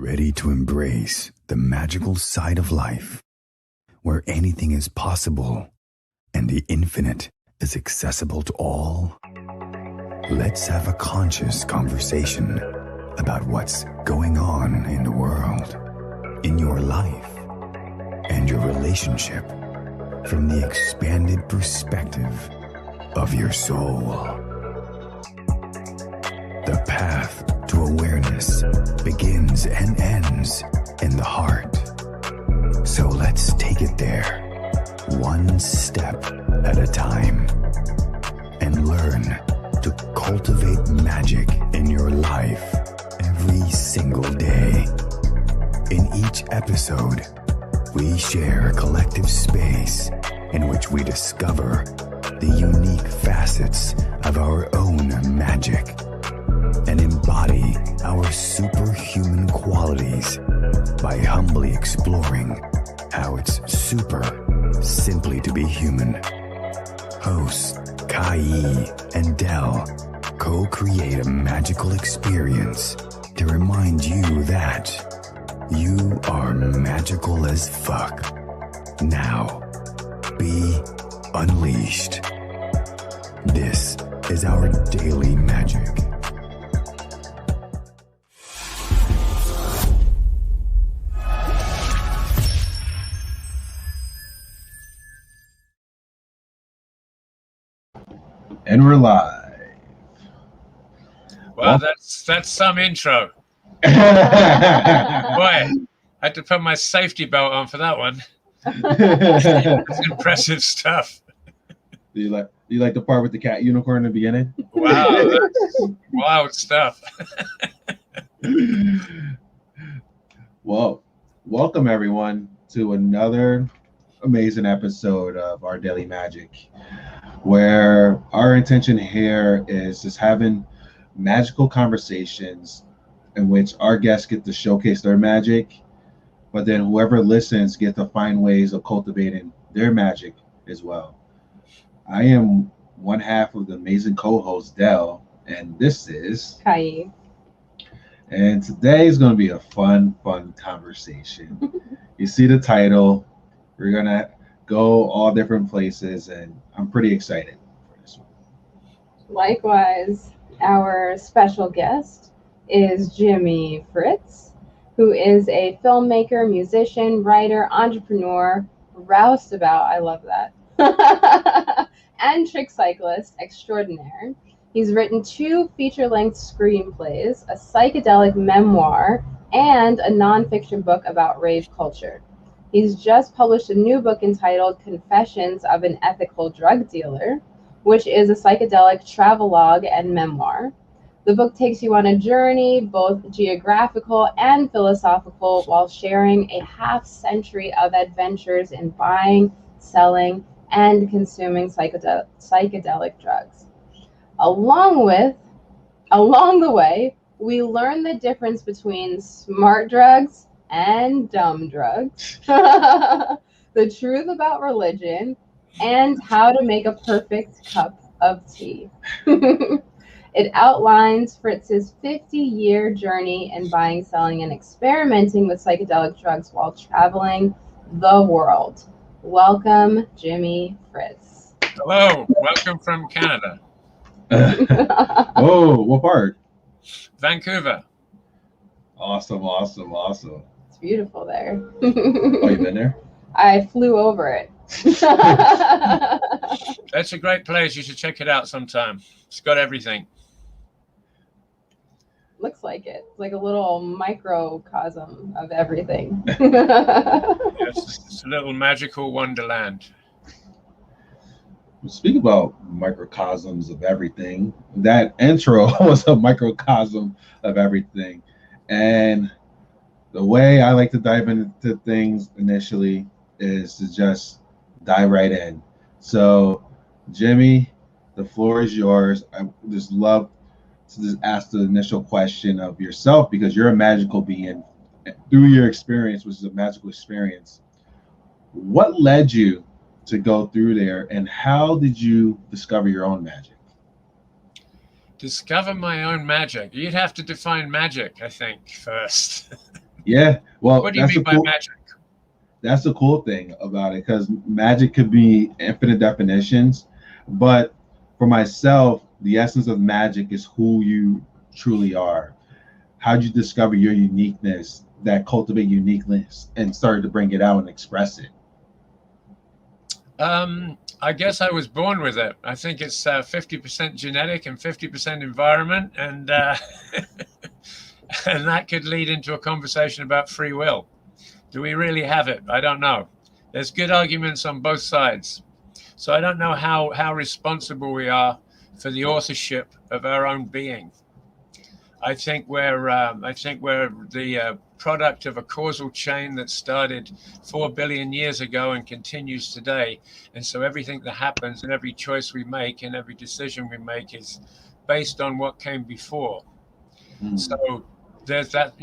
ready to embrace the magical side of life, where anything is possible and the infinite is accessible to all? Let's have a conscious conversation about what's going on in the world, in your life, and your relationship from the expanded perspective of your soul. The path to awareness begins and ends in the heart. So let's take it there, one step at a time, and learn to cultivate magic in your life every single day. In each episode, we share a collective space in which we discover the unique facets of our own magic and embody our superhuman qualities by humbly exploring how it's super simply to be human. Hosts Kaí and Dell co-create a magical experience to remind you that you are magical as fuck. Now, be unleashed. This is our daily magic. And we're live. Well, that's some intro. Boy, I had to put my safety belt on for that one. That's impressive stuff. Do you like the part with the cat unicorn in the beginning? Wow, that's wild stuff. Well, welcome everyone to another amazing episode of Our Daily Magic, where our intention here is just having magical conversations in which our guests get to showcase their magic, but then whoever listens get to find ways of cultivating their magic as well. I am one half of the amazing co-host Dell, and this is Kaí. And today is going to be a fun conversation. You see the title. We're going to go all different places, and I'm pretty excited for this one. Likewise, our special guest is Jimi Fritz, who is a filmmaker, musician, writer, entrepreneur, roustabout, I love that, and trick cyclist extraordinaire. He's written 2 feature-length screenplays, a psychedelic memoir, and a nonfiction book about rave culture. He's just published a new book entitled Confessions of an Ethical Drug Dealer, which is a psychedelic travelogue and memoir. The book takes you on a journey, both geographical and philosophical, while sharing a half-century of adventures in buying, selling, and consuming psychedelic drugs. Along the way, we learn the difference between smart drugs and dumb drugs, the truth about religion, and how to make a perfect cup of tea. It outlines Fritz's 50-year journey in buying, selling, and experimenting with psychedelic drugs while traveling the world. Welcome, Jimi Fritz. Hello, welcome from Canada. Oh, what part? Vancouver. Awesome. It's beautiful there. Oh, you been there? I flew over it. That's a great place. You should check it out sometime. It's got everything. Looks like it. It's like a little microcosm of everything. Yes, it's a little magical wonderland. Speak about microcosms of everything. That intro was a microcosm of everything. And the way I like to dive into things initially is to just dive right in. So, Jimi, the floor is yours. I just love to just ask the initial question of yourself, because you're a magical being through your experience, which is a magical experience. What led you to go through there, and how did you discover your own magic? Discover my own magic. You'd have to define magic, I think, first. Yeah, well, What do you mean by magic? That's the cool thing about it, because magic could be infinite definitions, but for myself, the essence of magic is who you truly are. How'd you discover your uniqueness, that cultivate uniqueness, and started to bring it out and express it? I guess I was born with it. I think it's 50% genetic and 50% environment, and and that could lead into a conversation about free will. Do we really have it? I don't know. There's good arguments on both sides. So I don't know how responsible we are for the authorship of our own being. I think we're the product of a causal chain that started 4 billion years ago and continues today. And so everything that happens and every choice we make and every decision we make is based on what came before. So there's that,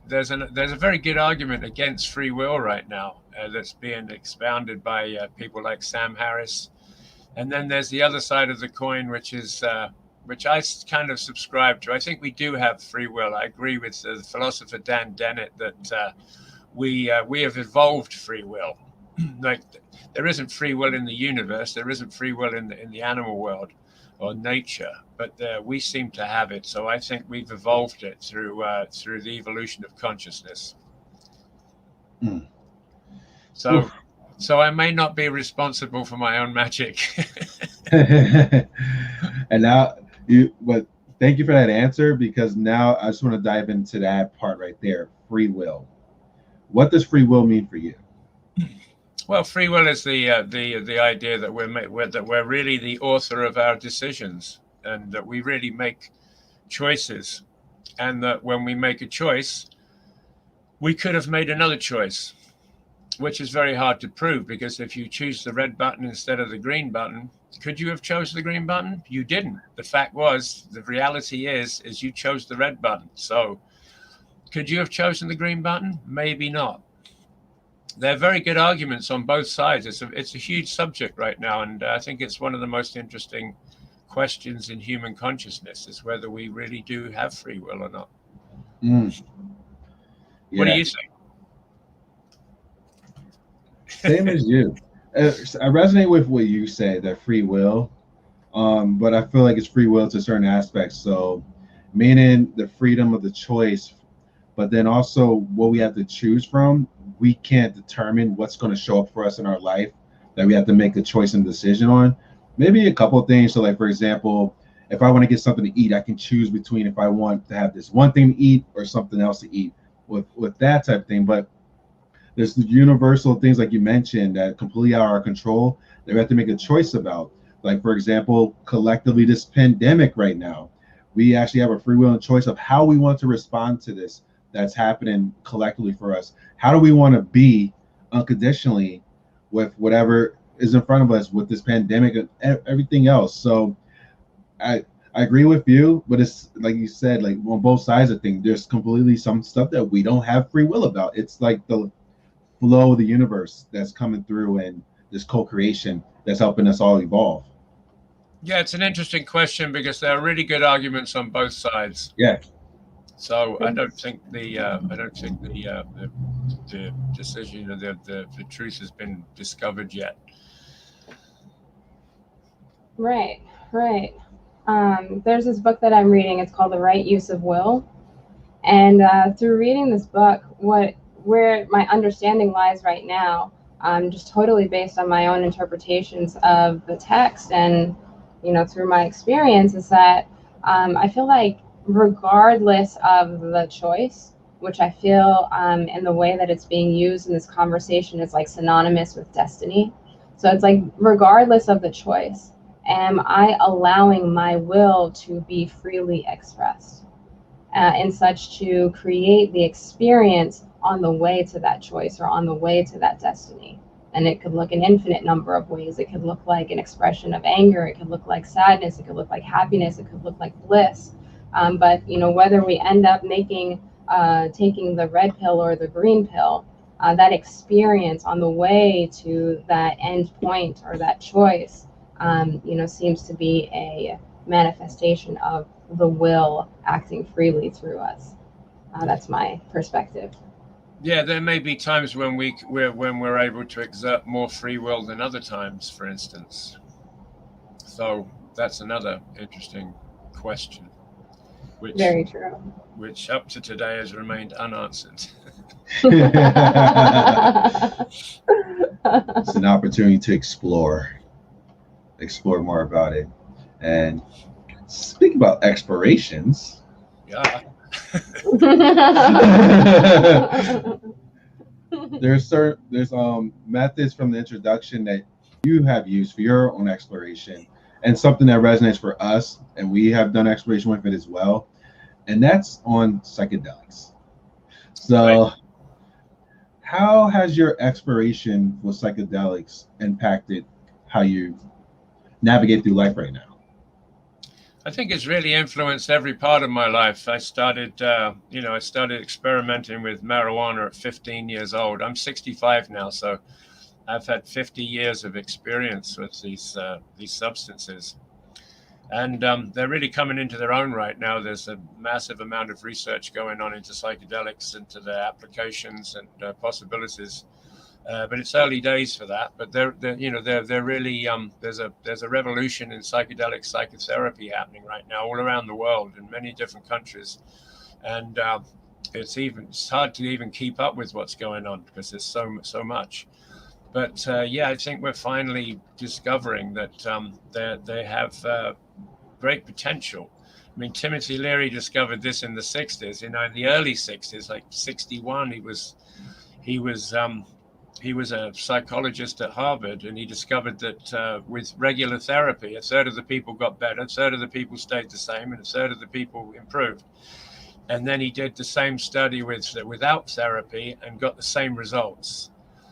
there's a very good argument against free will right now that's being expounded by people like Sam Harris. And then there's the other side of the coin, which I kind of subscribe to. I think we do have free will. I agree with the philosopher Dan Dennett that we have evolved free will. Like, there isn't free will in the universe. There isn't free will in the animal world or nature, but we seem to have it. So I think we've evolved it through the evolution of consciousness. So I may not be responsible for my own magic. And now but thank you for that answer, because now I just want to dive into that part right there. Free will. What does free will mean for you? Well, free will is the idea that we're really the author of our decisions, and that we really make choices, and that when we make a choice, we could have made another choice, which is very hard to prove, because if you choose the red button instead of the green button, could you have chosen the green button? You didn't. The fact was, the reality is you chose the red button. So could you have chosen the green button? Maybe not. There are very good arguments on both sides. It's a huge subject right now, and I think it's one of the most interesting questions in human consciousness, is whether we really do have free will or not. Yeah. What do you think? Same as you. I resonate with what you say, that free will, but I feel like it's free will to certain aspects. So meaning the freedom of the choice, but then also what we have to choose from. We can't determine what's going to show up for us in our life, that we have to make a choice and decision on. Maybe a couple of things. So like, for example, if I want to get something to eat, I can choose between if I want to have this one thing to eat or something else to eat, with that type of thing. But there's the universal things, like you mentioned, that completely out of our control, that we have to make a choice about. Like, for example, collectively, this pandemic right now, we actually have a free will and choice of how we want to respond to this that's happening collectively for us. How do we want to be unconditionally with whatever is in front of us with this pandemic and everything else? So I agree with you, but it's like you said, like on both sides of things, there's completely some stuff that we don't have free will about. It's like the flow of the universe that's coming through, and this co-creation that's helping us all evolve. Yeah, it's an interesting question, because there are really good arguments on both sides. Yeah. So I don't think the decision, or the truth has been discovered yet. Right. There's this book that I'm reading. It's called The Right Use of Will. And through reading this book, where my understanding lies right now, just totally based on my own interpretations of the text and, through my experience, is that I feel like regardless of the choice, which I feel in the way that it's being used in this conversation is like synonymous with destiny. So it's like, regardless of the choice, am I allowing my will to be freely expressed in such to create the experience on the way to that choice or on the way to that destiny? And it could look an infinite number of ways. It could look like an expression of anger. It could look like sadness. It could look like happiness. It could look like bliss. But whether we end up taking the red pill or the green pill, that experience on the way to that end point or that choice, seems to be a manifestation of the will acting freely through us. That's my perspective. Yeah, there may be times when we're able to exert more free will than other times, for instance. So that's another interesting question, which Very true. which up to today has remained unanswered. It's an opportunity to explore more about it. And speak about explorations. Yeah. There's methods from the introduction that you have used for your own exploration, and something that resonates for us, and we have done exploration with it as well, and that's on psychedelics. So Right. how has your exploration with psychedelics impacted how you navigate through life right now? I think it's really influenced every part of my life. I started experimenting with marijuana at 15 years old. I'm 65 now, so I've had 50 years of experience with these substances, and they're really coming into their own right now. There's a massive amount of research going on into psychedelics, into their applications and possibilities. But it's early days for that. But they're really there's a revolution in psychedelic psychotherapy happening right now all around the world in many different countries, and it's hard to even keep up with what's going on because there's so much. But yeah, I think we're finally discovering that they have great potential. I mean, Timothy Leary discovered this in the 60s. In the early 60s, like 61, he was a psychologist at Harvard, and he discovered that with regular therapy, a third of the people got better, a third of the people stayed the same, and a third of the people improved. And then he did the same study without therapy and got the same results.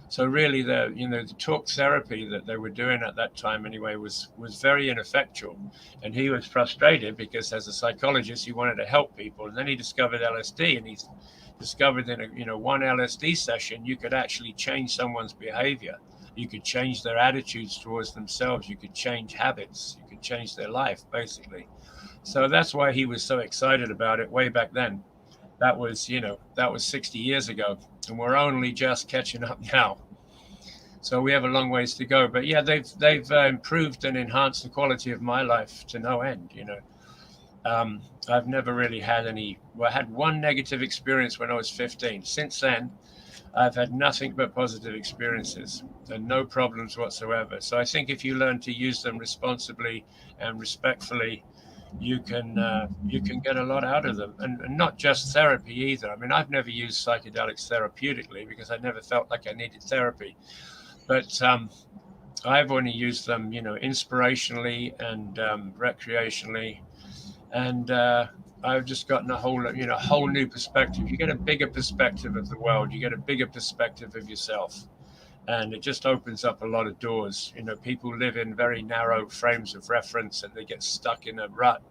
So really, the talk therapy that they were doing at that time anyway was very ineffectual, and he was frustrated because as a psychologist he wanted to help people. And then he discovered LSD, and he discovered in a one LSD session you could actually change someone's behavior. You could change their attitudes towards themselves. You could change habits. You could change their life, basically. So that's why he was so excited about it way back then. That was 60 years ago, and we're only just catching up now. So we have a long ways to go. But yeah, they've improved and enhanced the quality of my life to no end. I've never really had I had one negative experience when I was 15. Since then, I've had nothing but positive experiences and no problems whatsoever. So I think if you learn to use them responsibly and respectfully, you can get a lot out of them, and not just therapy either. I mean, I've never used psychedelics therapeutically because I never felt like I needed therapy, but I've only used them, inspirationally and recreationally, and I've just gotten a whole new perspective. You get a bigger perspective of the world. You get a bigger perspective of yourself. And it just opens up a lot of doors. People live in very narrow frames of reference and they get stuck in a rut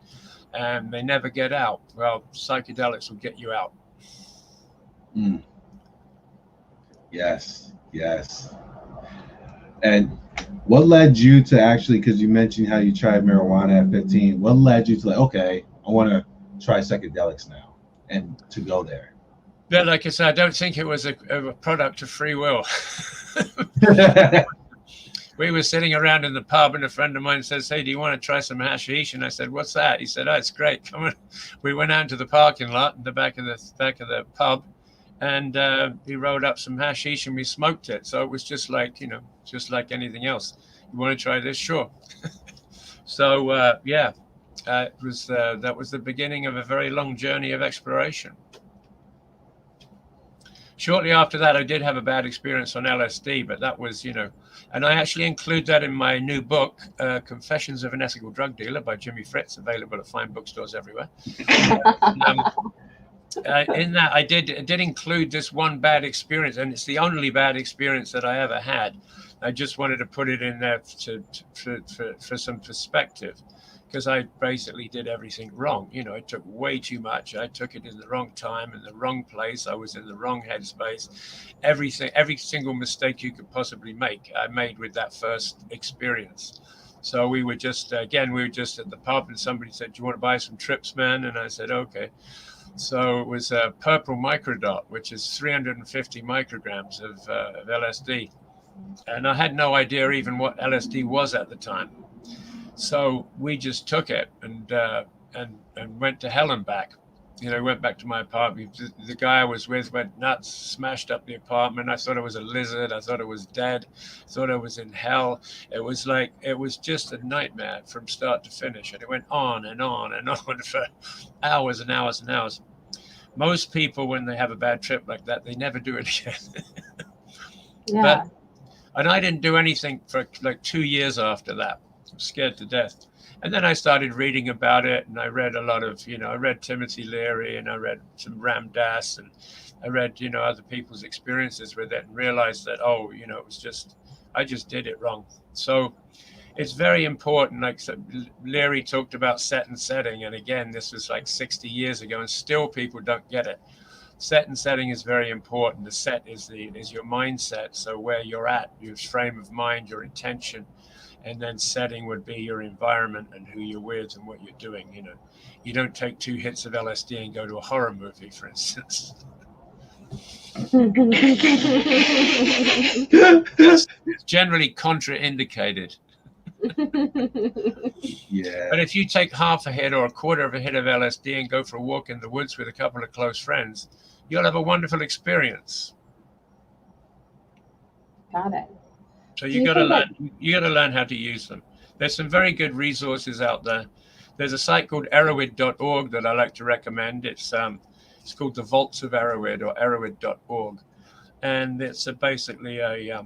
and they never get out. Well, psychedelics will get you out. Mm. Yes. And what led you to actually, because you mentioned how you tried marijuana at 15, what led you to okay, I want to try psychedelics now and to go there? Yeah, like I said, I don't think it was a product of free will. We were sitting around in the pub and a friend of mine says, "Hey, do you want to try some hashish?" And I said, "What's that?" He said, "Oh, it's great. Come on." We went out into the parking lot in the back of the pub, and he rolled up some hashish and we smoked it. So it was just like anything else. You want to try this? Sure. So that was the beginning of a very long journey of exploration. Shortly after that, I did have a bad experience on LSD, but that was, and I actually include that in my new book, Confessions of an Ethical Drug Dealer by Jimi Fritz, available at fine bookstores everywhere. In that, I did include this one bad experience, and it's the only bad experience that I ever had. I just wanted to put it in there for some perspective, because I basically did everything wrong. I took way too much. I took it in the wrong time, in the wrong place. I was in the wrong headspace. Every single mistake you could possibly make, I made with that first experience. So we were just at the pub, and somebody said, "Do you want to buy some trips, man?" And I said, "Okay." So it was a purple microdot, which is 350 micrograms of LSD. And I had no idea even what LSD was at the time. So we just took it and went to hell and back. Went back to my apartment. The guy I was with went nuts, smashed up the apartment. I thought it was a lizard. I thought it was dead. I thought I was in hell. It was just a nightmare from start to finish. And it went on and on and on for hours and hours and hours. Most people, when they have a bad trip like that, they never do it again. Yeah. And I didn't do anything for like 2 years after that. I was scared to death. And then I started reading about it, and I read a lot of, I read Timothy Leary, and I read some Ram Dass, and I read, other people's experiences with it, and realized that, it was just, I just did it wrong. So it's very important. Like Leary talked about set and setting, and again, this was like 60 years ago, and still people don't get it. Set and setting is very important. The set is your mindset, so where you're at, your frame of mind, your intention. And then setting would be your environment and who you're with and what you're doing. You don't take 2 hits of LSD and go to a horror movie, for instance. It's generally contraindicated. Yeah. But if you take half a hit or a quarter of a hit of LSD and go for a walk in the woods with a couple of close friends, you'll have a wonderful experience. Got it. So you got to learn how to use them. There's some very good resources out there. There's a site called erowid.org that I like to recommend. It's called the Vaults of Erowid, or erowid.org, and it's basically a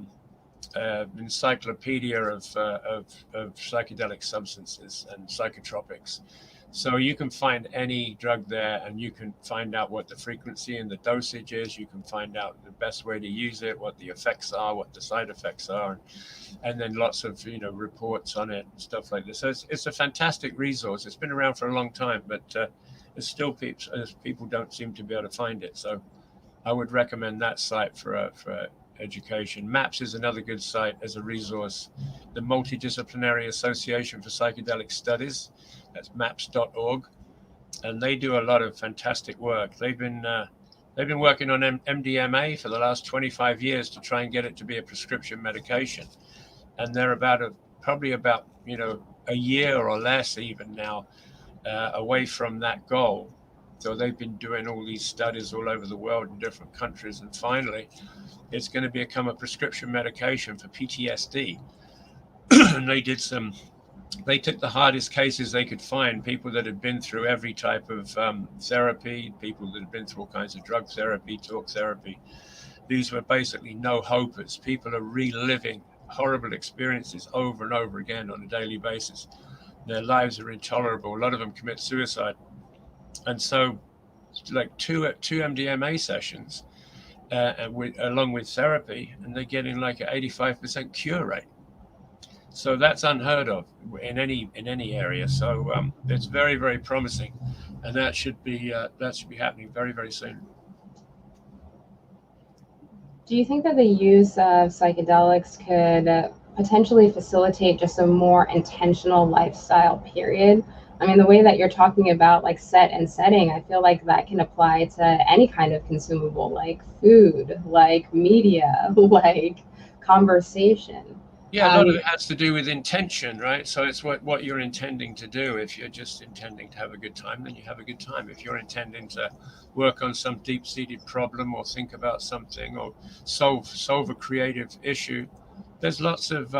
encyclopedia of psychedelic substances and psychotropics. So you can find any drug there, and you can find out what the frequency and the dosage is. You can find out the best way to use it, what the effects are, what the side effects are, and then lots of reports on it and stuff like this. So it's a fantastic resource. It's been around for a long time, but it's still people don't seem to be able to find it. So I would recommend that site for education. MAPS is another good site as a resource. The Multidisciplinary Association for Psychedelic Studies. That's maps.org, and they do a lot of fantastic work. They've been working on MDMA for the last 25 years to try and get it to be a prescription medication, and they're probably about a year or less even now away from that goal. So they've been doing all these studies all over the world in different countries, and finally, it's going to become a prescription medication for PTSD. And they took the hardest cases they could find, people that had been through every type of therapy, people that had been through all kinds of drug therapy, talk therapy. These were basically no-hopers. People are reliving horrible experiences over and over again on a daily basis. Their lives are intolerable. A lot of them commit suicide. And so like two MDMA sessions along with therapy, and they're getting like an 85% cure rate. So that's unheard of in any area. So it's very, very promising, and that should be happening very, very soon. Do you think that the use of psychedelics could potentially facilitate just a more intentional lifestyle period? I mean, the way that you're talking about like set and setting, I feel like that can apply to any kind of consumable, like food, like media, like conversation. Yeah, a lot of it has to do with intention, right? So it's what you're intending to do. If you're just intending to have a good time, then you have a good time. If you're intending to work on some deep-seated problem or think about something or solve a creative issue, there's lots of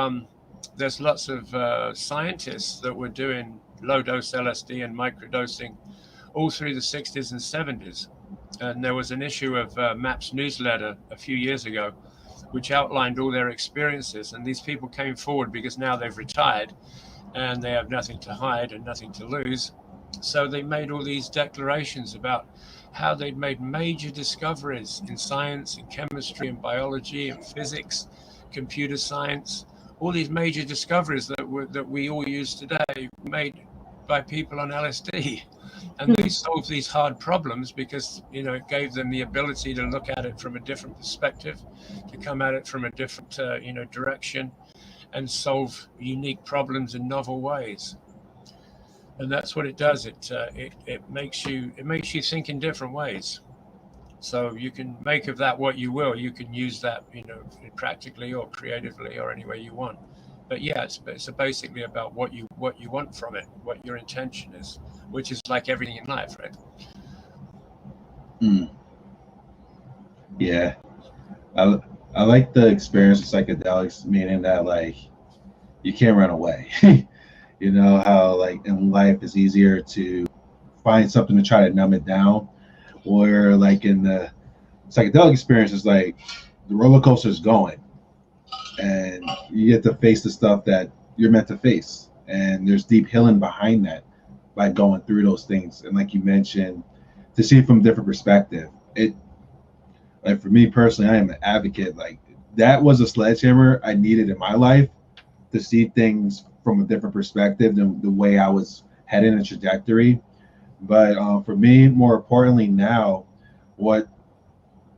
scientists that were doing low-dose LSD and microdosing all through the 60s and 70s. And there was an issue of MAPS newsletter a few years ago which outlined all their experiences. And these people came forward because now they've retired and they have nothing to hide and nothing to lose. So they made all these declarations about how they'd made major discoveries in science and chemistry and biology and physics, computer science, all these major discoveries that we all use today made by people on LSD. And they solved these hard problems because, it gave them the ability to look at it from a different perspective, to come at it from a different, direction and solve unique problems in novel ways. And that's what it does. It makes you think in different ways. So you can make of that what you will. You can use that, practically or creatively or any way you want. But yeah, it's basically about what you want from it, what your intention is, which is like everything in life, right? Mm. Yeah, I I like the experience of psychedelics, meaning that like you can't run away. You know how like in life it's easier to find something to try to numb it down, or like in the psychedelic experience, it's like the roller coaster is going, and you get to face the stuff that you're meant to face, and there's deep healing behind that by going through those things. And like you mentioned, to see it from a different perspective, it like for me personally, I am an advocate. Like that was a sledgehammer I needed in my life to see things from a different perspective than the way I was heading a trajectory. But for me, more importantly now, what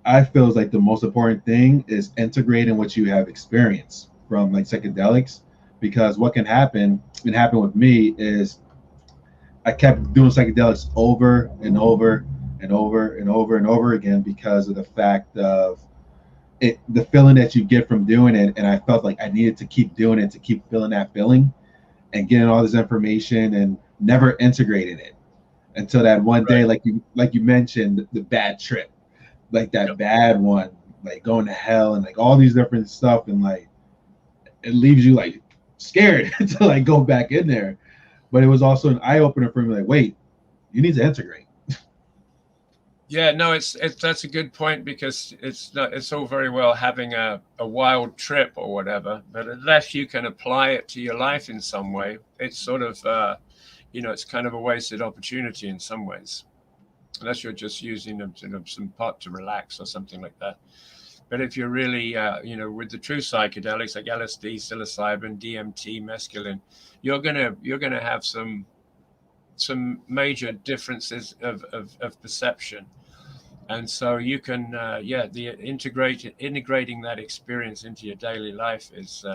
I feel is like the most important thing is integrating what you have experienced from like psychedelics, because what can happen, and happen with me, is I kept doing psychedelics over and over and over and over and over again because of the fact of it, the feeling that you get from doing it. And I felt like I needed to keep doing it to keep feeling that feeling and getting all this information and never integrating it until that one day, Right. like you mentioned, the bad trip, like that Yep. bad one, like going to hell and like all these different stuff, and like it leaves you like scared to like go back in there. But it was also an eye opener for me, like, wait, you need to integrate. Yeah, no, it's that's a good point, because it's all very well having a wild trip or whatever, but unless you can apply it to your life in some way, it's sort of it's kind of a wasted opportunity in some ways, unless you're just using some pot to relax or something like that. But if you're really with the true psychedelics like LSD, psilocybin, DMT, mescaline, you're gonna have some major differences of perception. And so you can the integrating that experience into your daily life is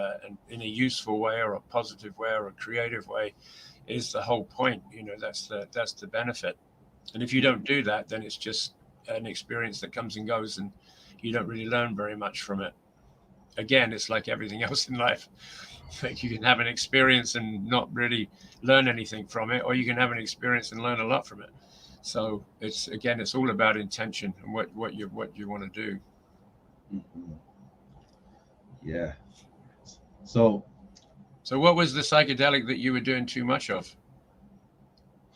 in a useful way or a positive way or a creative way is the whole point. That's the benefit. And if you don't do that, then it's just an experience that comes and goes, and you don't really learn very much from it. Again, it's like everything else in life. Like you can have an experience and not really learn anything from it, or you can have an experience and learn a lot from it. So it's all about intention and what you want to do. Mhm. Yeah. So So what was the psychedelic that you were doing too much of?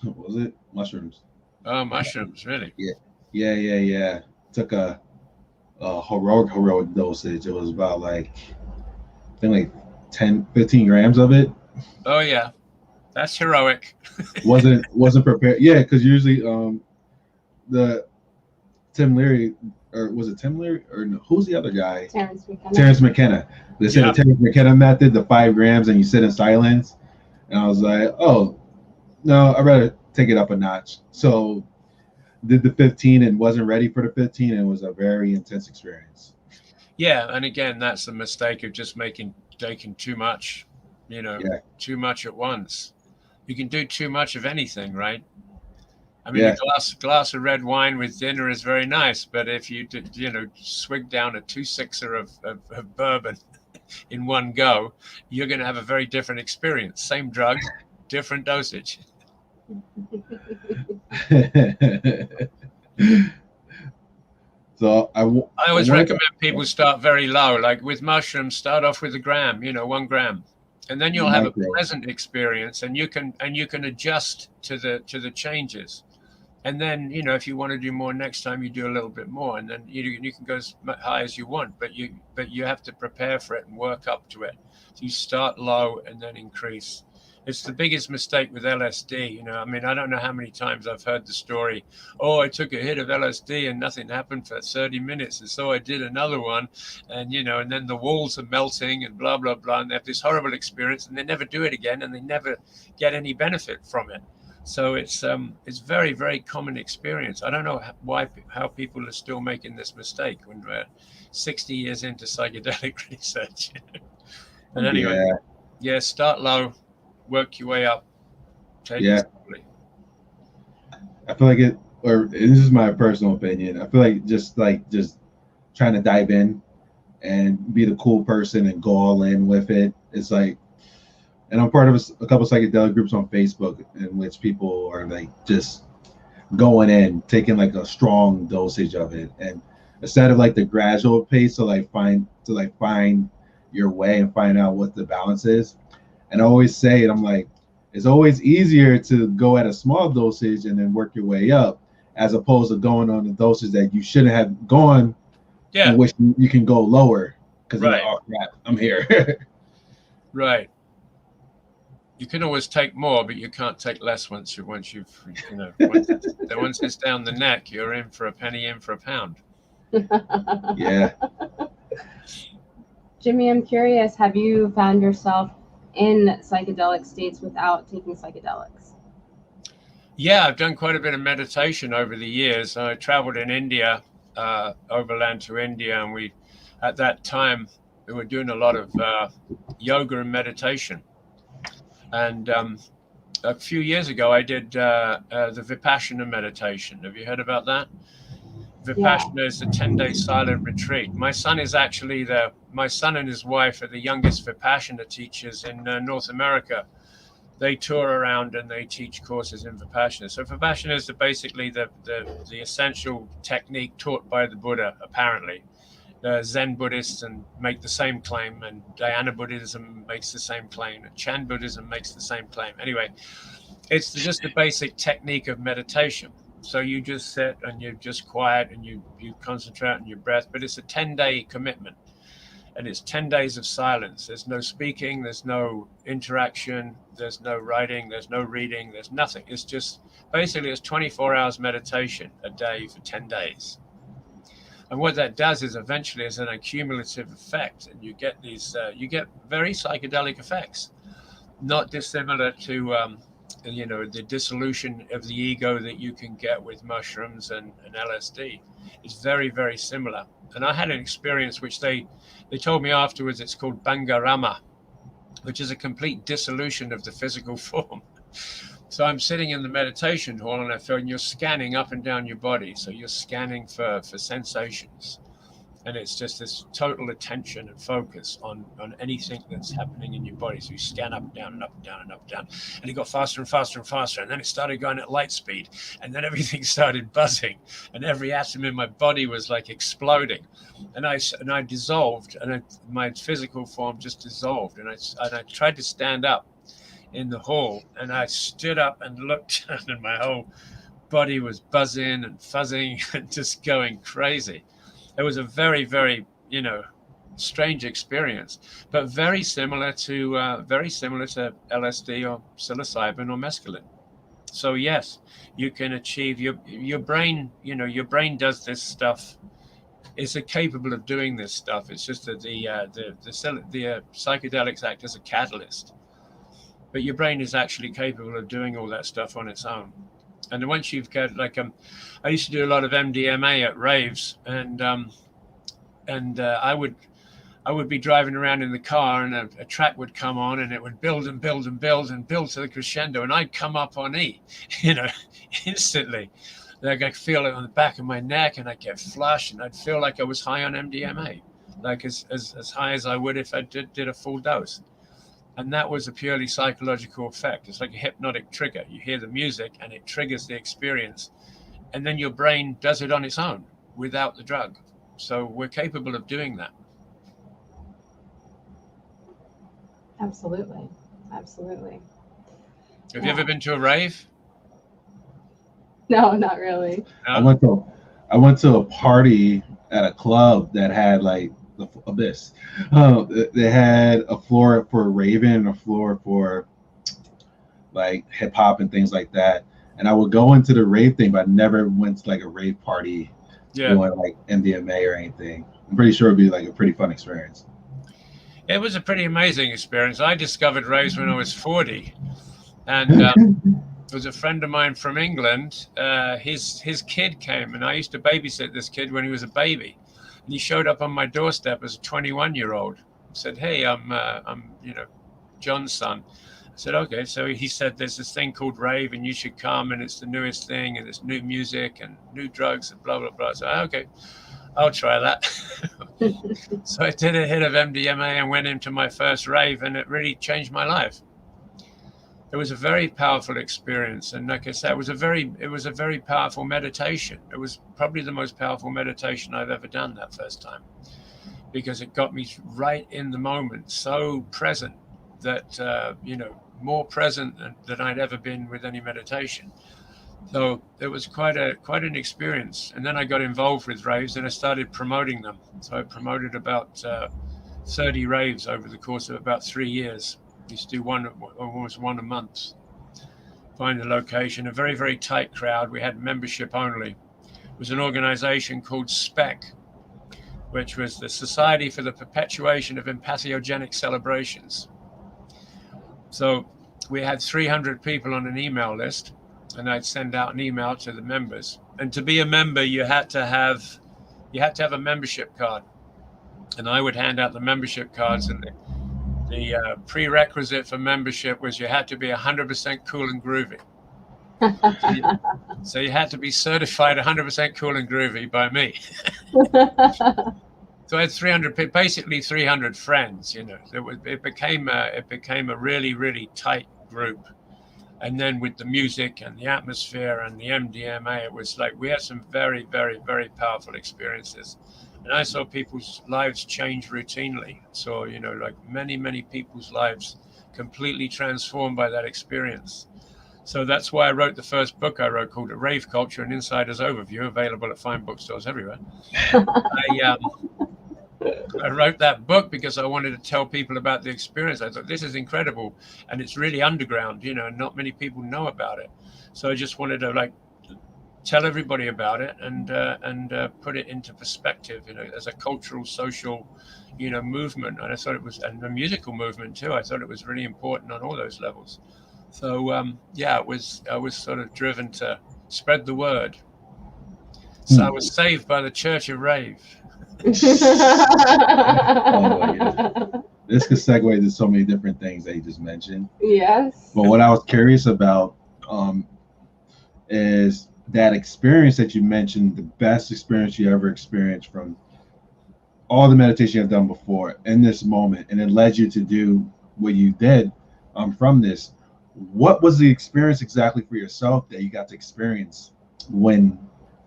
what was it? Mushrooms. Oh, mushrooms, really? Yeah. Yeah. Took a heroic dosage. It was about like I think like 10, 15 grams of it. Oh yeah, that's heroic. Wasn't prepared. Yeah, because usually the Tim Leary, or was it Tim Leary, or no, who's the other guy? Terrence McKenna. Terrence McKenna. They said Yeah. the Terrence McKenna method, the 5 grams, and you sit in silence. And I was like, oh no, I'd rather take it up a notch. So did the 15 and wasn't ready for the 15, and it was a very intense experience. Yeah, and again, that's the mistake of just taking too much, Yeah, too much at once. You can do too much of anything, right? I mean, yeah, a glass of red wine with dinner is very nice, but if you did, swig down a 2 6er of bourbon in one go, you're going to have a very different experience. Same drug, different dosage. so I I always wanted recommend people start very low, like with mushrooms. Start off with a gram, 1 gram, and then you'll have a micro. pleasant experience, and you can adjust to the changes. And then, if you want to do more next time, you do a little bit more, and then you can go as high as you want, but you have to prepare for it and work up to it. So you start low and then increase. It's the biggest mistake with LSD. I mean, I don't know how many times I've heard the story. Oh, I took a hit of LSD and nothing happened for 30 minutes, and so I did another one, and then the walls are melting and blah blah blah, and they have this horrible experience, and they never do it again, and they never get any benefit from it. So it's very, very common experience. I don't know how people are still making this mistake when we're 60 years into psychedelic research. But anyway, Yeah, yeah, start low, work your way up. Take Yeah. it slowly. I feel like it, or this is my personal opinion. I feel like just trying to dive in and be the cool person and go all in with it. It's like, and I'm part of a couple psychedelic groups on Facebook in which people are like just going in, taking like a strong dosage of it, and instead of like the gradual pace to find your way and find out what the balance is. And I always say it, I'm like, it's always easier to go at a small dosage and then work your way up, as opposed to going on the dosage that you shouldn't have gone, in which you can go lower because Right. oh crap, I'm here. Right. You can always take more, but you can't take less once once it's down the neck, you're in for a penny, in for a pound. Yeah. Jimmy, I'm curious, have you found yourself in psychedelic states without taking psychedelics? Yeah, I've done quite a bit of meditation over the years. I traveled in India, overland to India, and at that time, we were doing a lot of yoga and meditation. And a few years ago, I did the Vipassana meditation. Have you heard about that? Vipassana is a 10-day silent retreat. My son and his wife are the youngest Vipassana teachers in North America. They tour around and they teach courses in Vipassana. So Vipassana is basically the essential technique taught by the Buddha, apparently. Zen Buddhists make the same claim, and Dhyana Buddhism makes the same claim, and Chan Buddhism makes the same claim. Anyway, it's just the basic technique of meditation. So you just sit and you're just quiet and you concentrate on your breath, but it's a 10-day commitment, and it's 10 days of silence. There's no speaking, there's no interaction, there's no writing, there's no reading, there's nothing. It's just basically it's 24 hours meditation a day for 10 days. And what that does is eventually is an accumulative effect, and you get you get very psychedelic effects, not dissimilar to the dissolution of the ego that you can get with mushrooms and LSD. It's very, very similar. And I had an experience which they told me afterwards, it's called Bangarama, which is a complete dissolution of the physical form. So I'm sitting in the meditation hall and I feel you're scanning up and down your body. So you're scanning for sensations. And it's just this total attention and focus on anything that's happening in your body. So you scan up and down and up and down and up and down. And it got faster and faster and faster. And then it started going at light speed. And then everything started buzzing. And every atom in my body was like exploding. And I dissolved. And my physical form just dissolved. And I tried to stand up in the hall. And I stood up and looked down, and my whole body was buzzing and fuzzing and just going crazy. It was a very, very, strange experience, but very similar to LSD or psilocybin or mescaline. So yes, you can achieve your brain. Your brain does this stuff. It's capable of doing this stuff. It's just that the psychedelics act as a catalyst, but your brain is actually capable of doing all that stuff on its own. And then once you've got I used to do a lot of MDMA at raves, and I would be driving around in the car, and a track would come on, and it would build and build and build and build to the crescendo, and I'd come up on E, instantly. Like I feel it on the back of my neck, and I'd get flushed, and I'd feel like I was high on MDMA, like as high as I would if I did a full dose. And that was a purely psychological effect. It's like a hypnotic trigger. You hear the music and it triggers the experience. And then your brain does it on its own without the drug. So we're capable of doing that. Absolutely. Absolutely. Have you ever been to a rave? No, not really. No? I went to a party at a club that had like the abyss. They had a floor for raving and a floor for like hip hop and things like that. And I would go into the rave thing, but I never went to like a rave party doing like MDMA or anything. I'm pretty sure it'd be like a pretty fun experience. It was a pretty amazing experience. I discovered raves when I was 40, and it was a friend of mine from England. His kid came, and I used to babysit this kid when he was a baby. And he showed up on my doorstep as a 21-year-old. Said, "Hey, I'm John's son," said, okay. So he said, there's this thing called rave and you should come, and it's the newest thing and it's new music and new drugs and blah, blah, blah. So, okay, I'll try that. So I did a hit of MDMA and went into my first rave, and it really changed my life. It was a very powerful experience. And like I said, it was a very powerful meditation. It was probably the most powerful meditation I've ever done that first time, because it got me right in the moment, so present that, more present than I'd ever been with any meditation. So it was quite an experience. And then I got involved with raves and I started promoting them. So I promoted about 30 raves over the course of about 3 years. Used to do almost one a month. Find a location, a very, very tight crowd. We had membership only. It was an organization called SPEC, which was the Society for the Perpetuation of Empathogenic Celebrations. So we had 300 people on an email list, and I'd send out an email to the members. And to be a member, you had to have a membership card. And I would hand out the membership cards, and the prerequisite for membership was you had to be 100% cool and groovy. So you had to be certified 100% cool and groovy by me. So I had 300 friends. It became a really, really tight group. And then with the music and the atmosphere and the MDMA, it was like we had some very, very, very powerful experiences. And I saw people's lives change routinely. So, like many, many people's lives completely transformed by that experience. So that's why I wrote the first book I wrote, called A Rave Culture, an Insider's Overview, available at fine bookstores everywhere. I wrote that book because I wanted to tell people about the experience. I thought, this is incredible, and it's really underground, and not many people know about it. So I just wanted to tell everybody about it and put it into perspective, as a cultural, social, movement. And I thought it was, and a musical movement too. I thought it was really important on all those levels. So I was sort of driven to spread the word. So I was saved by the Church of Rave. Oh, yeah. This could segue to so many different things that you just mentioned. Yes. But what I was curious about is that experience that you mentioned, the best experience you ever experienced from all the meditation you've done before in this moment, and it led you to do what you did from this. What was the experience exactly for yourself that you got to experience when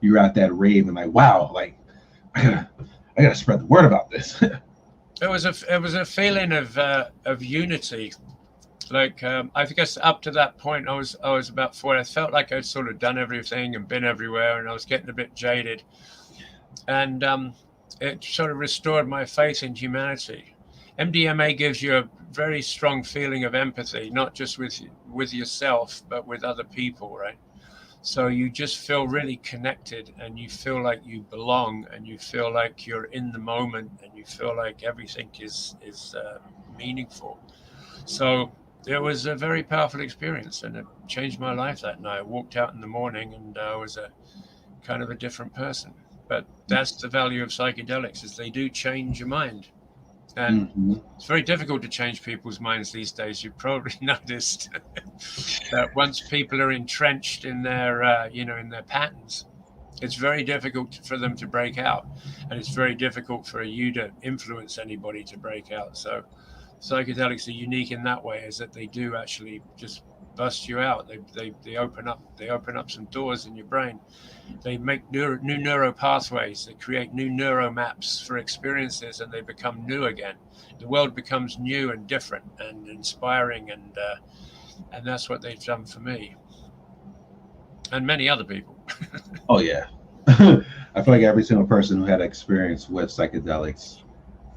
you were at that rave and wow, I gotta spread the word about this? It was a feeling of unity. I guess up to that point, I was about 40. I felt like I'd sort of done everything and been everywhere, and I was getting a bit jaded. And it sort of restored my faith in humanity. MDMA gives you a very strong feeling of empathy, not just with yourself, but with other people, right? So you just feel really connected, and you feel like you belong, and you feel like you're in the moment, and you feel like everything is meaningful. So it was a very powerful experience, and it changed my life that night. I walked out in the morning, and I was a kind of a different person. But that's the value of psychedelics, is they do change your mind. And it's very difficult to change people's minds these days. You've probably noticed that once people are entrenched in their, in their patterns, it's very difficult for them to break out. And it's very difficult for you to influence anybody to break out. So psychedelics are unique in that way, is that they do actually just bust you out. They open up some doors in your brain. They make new neural pathways. They create new neuro maps for experiences, and they become new again. The world becomes new and different and inspiring, and that's what they've done for me and many other people. Oh yeah. I feel like every single person who had experience with psychedelics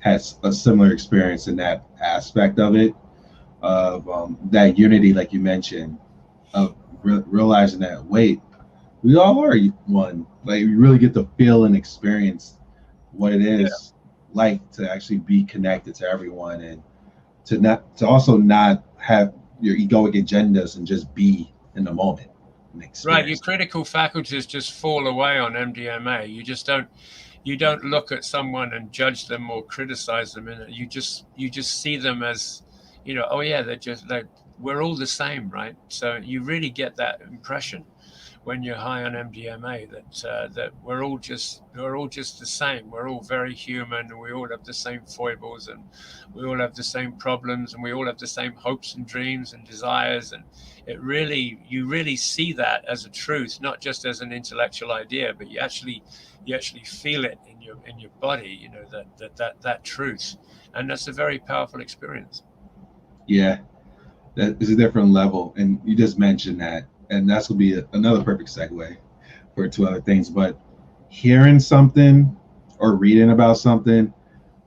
has a similar experience in that aspect of it, of that unity, like you mentioned, of realizing that, wait, we all are one. Like, you really get to feel and experience what it is like to actually be connected to everyone, and to also not have your egoic agendas and just be in the moment. Right, your critical faculties just fall away on MDMA. You don't look at someone and judge them or criticize them. You just see them as, oh yeah, they're we're all the same, right? So you really get that impression when you're high on MDMA that we're all just the same. We're all very human, and we all have the same foibles, and we all have the same problems, and we all have the same hopes and dreams and desires. And you really see that as a truth, not just as an intellectual idea, but you actually feel it in your body. You know, that truth, and that's a very powerful experience. Yeah, that is a different level, and you just mentioned that. And that's going to be another perfect segue for two other things. But hearing something or reading about something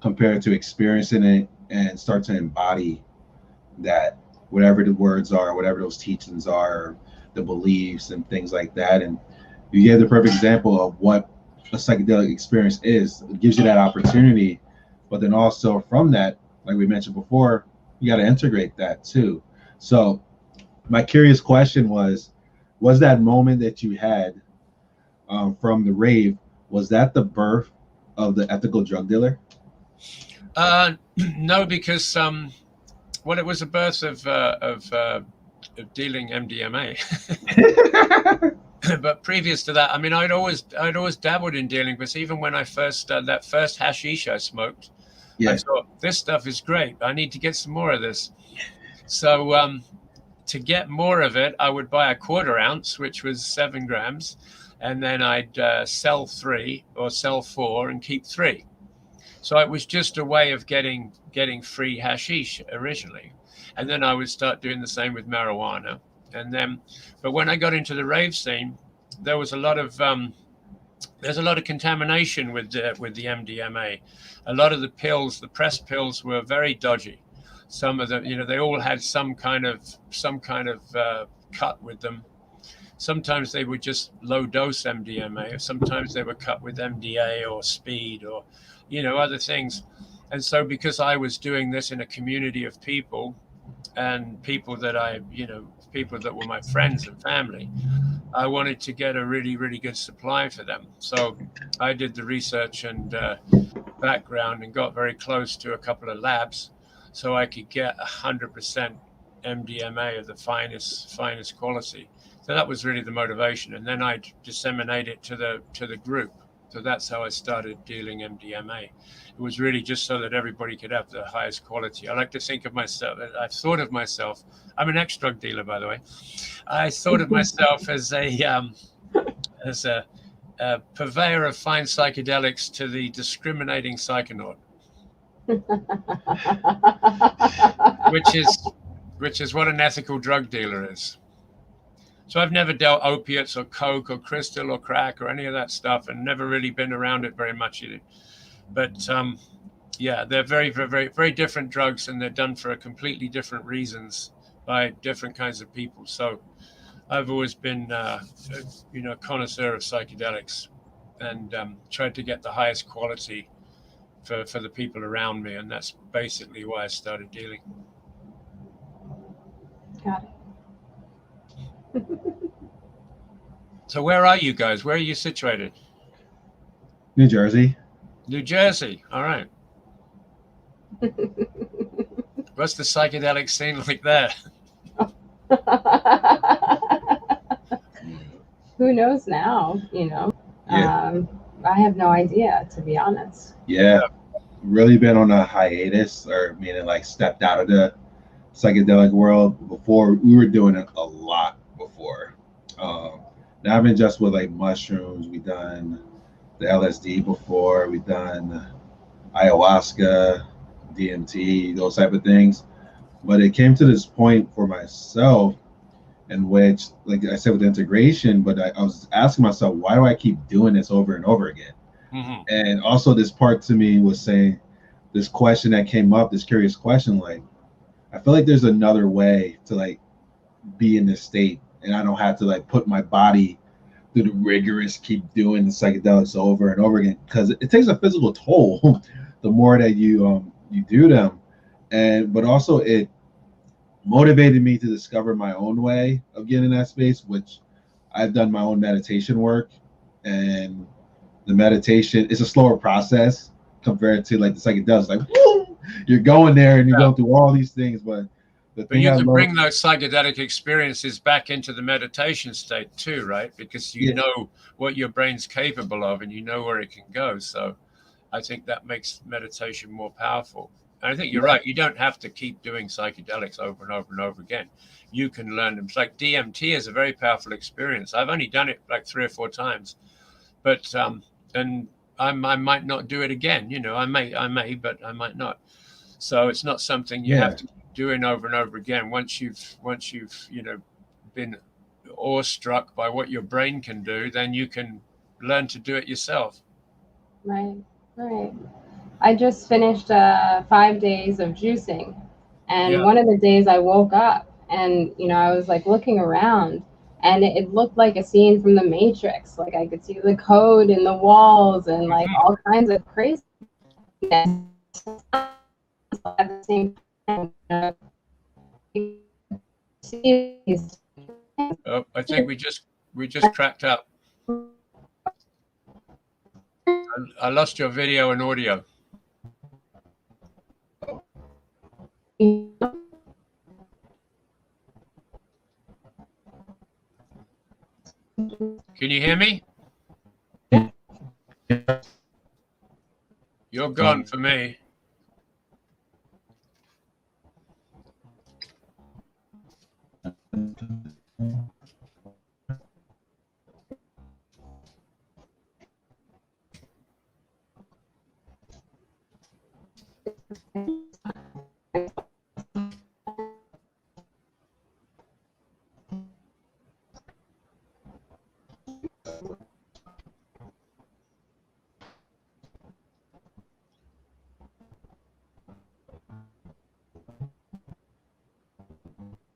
compared to experiencing it and start to embody that, whatever the words are, whatever those teachings are, the beliefs and things like that. And you gave the perfect example of what a psychedelic experience is. It gives you that opportunity. But then also from that, like we mentioned before, you got to integrate that too. So my curious question was that moment that you had from the rave, was that the birth of the ethical drug dealer? No, because it was the birth of dealing MDMA. But previous to that, I mean, I'd always dabbled in dealing, because even when I first that first hashish I smoked, I thought, this stuff is great. I need to get some more of this. So to get more of it, I would buy a 1/4 ounce, which was 7 grams, and then I'd sell 3 or sell 4 and keep 3. So it was just a way of getting free hashish originally, and then I would start doing the same with marijuana. And then, but when I got into the rave scene, there was a lot of there's a lot of contamination with the MDMA. A lot of the pills, the pressed pills, were very dodgy. Some of them, you know, they all had some kind of cut with them. Sometimes they were just low dose MDMA, or sometimes they were cut with MDA or speed or, you know, other things. And so because I was doing this in a community of people, and people that were my friends and family, I wanted to get a really, really good supply for them. So I did the research and background and got very close to a couple of labs, so I could get 100% MDMA of the finest quality. So that was really the motivation. And then I'd disseminate it to the group. So that's how I started dealing MDMA. It was really just so that everybody could have the highest quality. I like to think of myself, I've thought of myself, I'm an ex-drug dealer, by the way. I thought of myself as a purveyor of fine psychedelics to the discriminating psychonaut. which is what an ethical drug dealer is. So I've never dealt opiates or coke or crystal or crack or any of that stuff, and never really been around it very much either. But yeah, they're very, very, very different drugs, and they're done for completely different reasons by different kinds of people. So I've always been a connoisseur of psychedelics, and tried to get the highest quality for the people around me, and that's basically why I started dealing. Got it. So where are you guys? Where are you situated? New Jersey. New Jersey. All right. What's the psychedelic scene like there? Who knows now, you know? Yeah. I have no idea, to be honest. Yeah. Really been on a hiatus, or meaning like stepped out of the psychedelic world. Before, we were doing it a lot before. Now I've been just with like mushrooms. We've done the LSD before. We've done ayahuasca, DMT, those type of things. But it came to this point for myself in which, like I said, with integration, but I was asking myself, why do I keep doing this over and over again? Mm-hmm. And also this part to me was saying, this question that came up, this curious question, like, I feel like there's another way to like be in this state, and I don't have to like put my body through the rigorous, keep doing the psychedelics over and over again, because it takes a physical toll the more that you do them. But also it motivated me to discover my own way of getting in that space, which I've done my own meditation work, and the meditation is a slower process compared to like the psychedelics. Like, woo, you're going there and you're going through all these things, but the But thing you I can love, bring those psychedelic experiences back into the meditation state too, right? Because you yeah, know what your brain's capable of and you know where it can go. So I think that makes meditation more powerful. And I think you're yeah, right. You don't have to keep doing psychedelics over and over and over again. You can learn them. It's like DMT is a very powerful experience. I've only done it like 3 or 4 times, but and I might not do it again. You know, I may, but I might not. So it's not something you have yeah, to keep doing over and over again. Once you've been awestruck by what your brain can do, then you can learn to do it yourself. Right, right. I just finished 5 days of juicing, and Yeah. one of the days I woke up and I was like looking around, and it looked like a scene from the Matrix. Like I could see the code in the walls and like Mhm. all kinds of craziness at the same time. You see these Oh, I think we just cracked up. I lost your video and audio. Can you hear me? You're gone for me.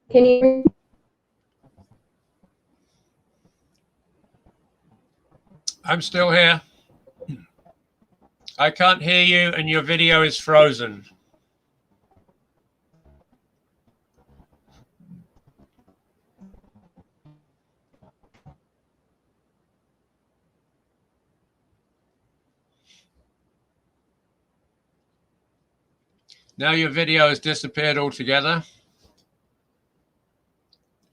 Can you? I'm still here. I can't hear you, and your video is frozen. Now your video has disappeared altogether,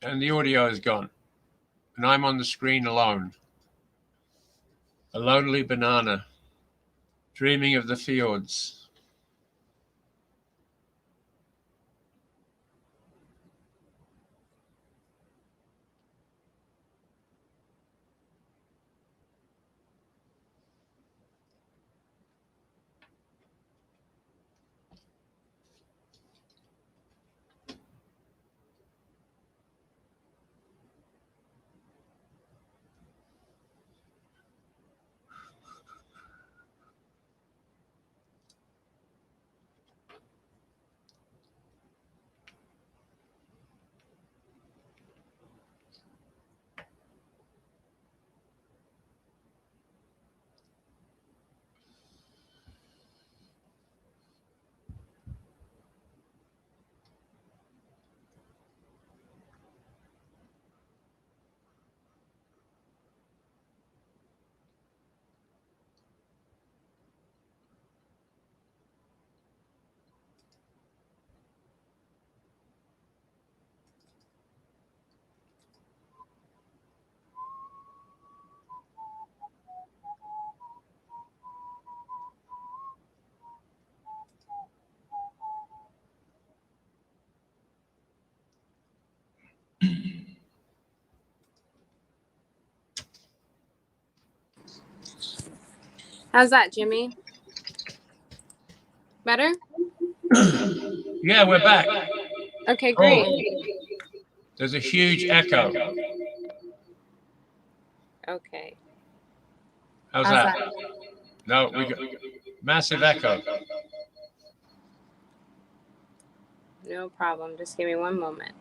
and the audio is gone. And I'm on the screen alone. A lonely banana, dreaming of the fjords. How's that, Jimmy? Better? Yeah, we're back. Okay, great. There's a huge echo. Okay. How's that? No, we got massive echo. No problem. Just give me one moment.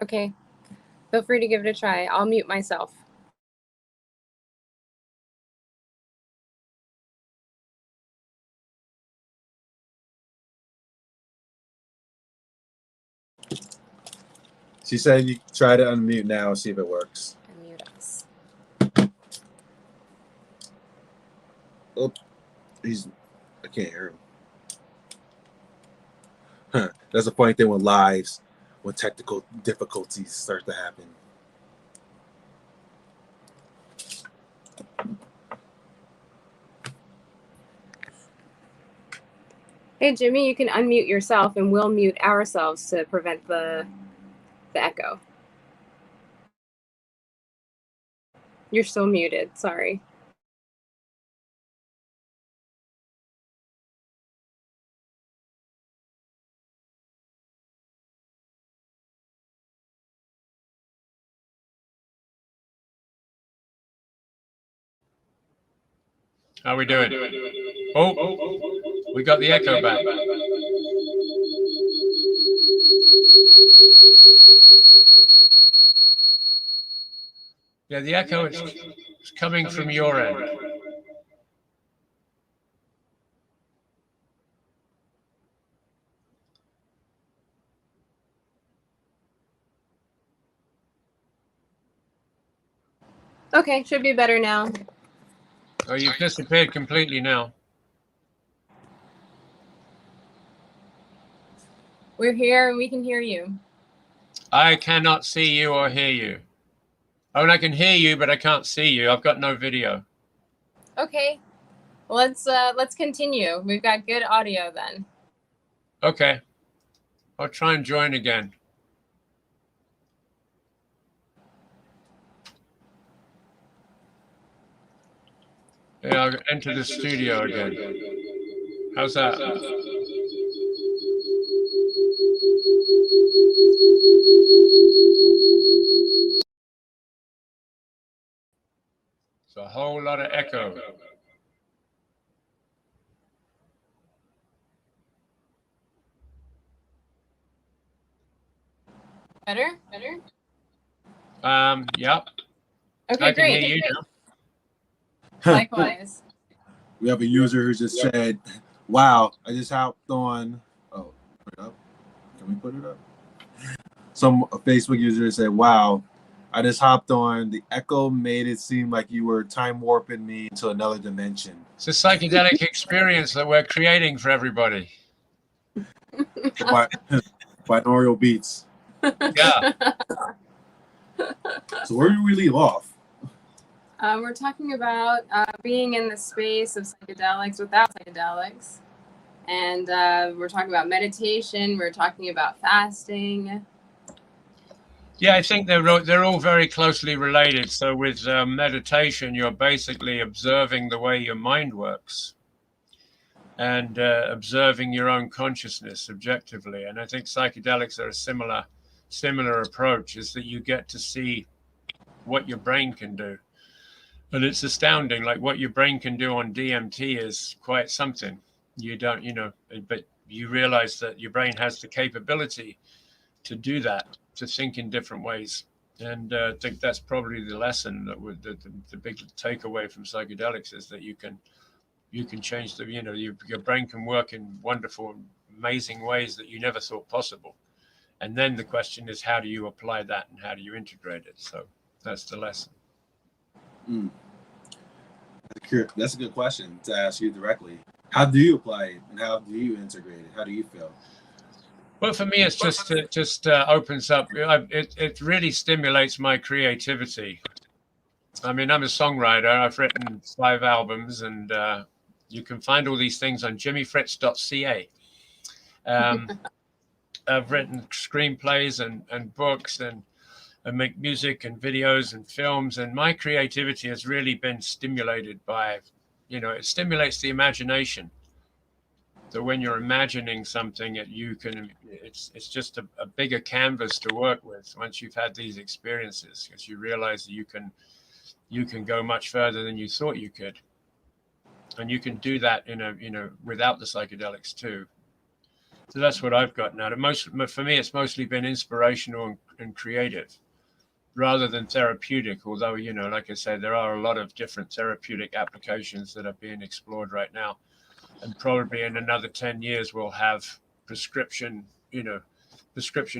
Okay. Feel free to give it a try. I'll mute myself. She said you try to unmute now and see if it works. Unmute us. Oh, I can't hear him. Huh. That's a funny thing with lives, when technical difficulties start to happen. Hey, Jimmy, you can unmute yourself and we'll mute ourselves to prevent the echo. You're still muted. Sorry. How are we doing? Oh, we got the echo back. Yeah, the echo is coming from your end. Okay, should be better now. Oh, you've disappeared completely now. We're here and we can hear you. I cannot see you or hear you. Oh, and I can hear you, but I can't see you. I've got no video. Okay. Well, let's continue. We've got good audio then. Okay. I'll try and join again. Yeah, I'll enter the studio again. How's that? It's a whole lot of echo. Better? Yeah. Okay, I can great. hear you now. Likewise. We have a user who just said, wow, I just hopped on. Oh, put it up. Can we put it up? A Facebook user said, wow, I just hopped on. The echo made it seem like you were time warping me into another dimension. It's a psychedelic experience that we're creating for everybody. Binaural beats. Yeah. So where do we leave off? We're talking about being in the space of psychedelics without psychedelics. And we're talking about meditation. We're talking about fasting. Yeah, I think they're all very closely related. So with meditation, you're basically observing the way your mind works and observing your own consciousness objectively. And I think psychedelics are a similar approach, is that you get to see what your brain can do. And it's astounding, like what your brain can do on DMT is quite something. You don't, but you realize that your brain has the capability to do that, to think in different ways. And I think that's probably the lesson that the big takeaway from psychedelics is that you can change your brain can work in wonderful, amazing ways that you never thought possible. And then the question is, how do you apply that and how do you integrate it? So that's the lesson. That's a good question to ask you directly. How do you apply it and how do you integrate it? How do you feel? Well, for me, it's just opens up. It really stimulates my creativity. I mean, I'm a songwriter. I've written 5 albums, and you can find all these things on jimifritz.ca. I've written screenplays and books and make music and videos and films, and my creativity has really been stimulated by, it stimulates the imagination. So when you're imagining something, it's just a bigger canvas to work with once you've had these experiences, because you realize that you can go much further than you thought you could, and you can do that without the psychedelics too. So that's what I've got now. For me, it's mostly been inspirational and creative rather than therapeutic. Although, you know, like I said, there are a lot of different therapeutic applications that are being explored right now. And probably in another 10 years, we'll have prescription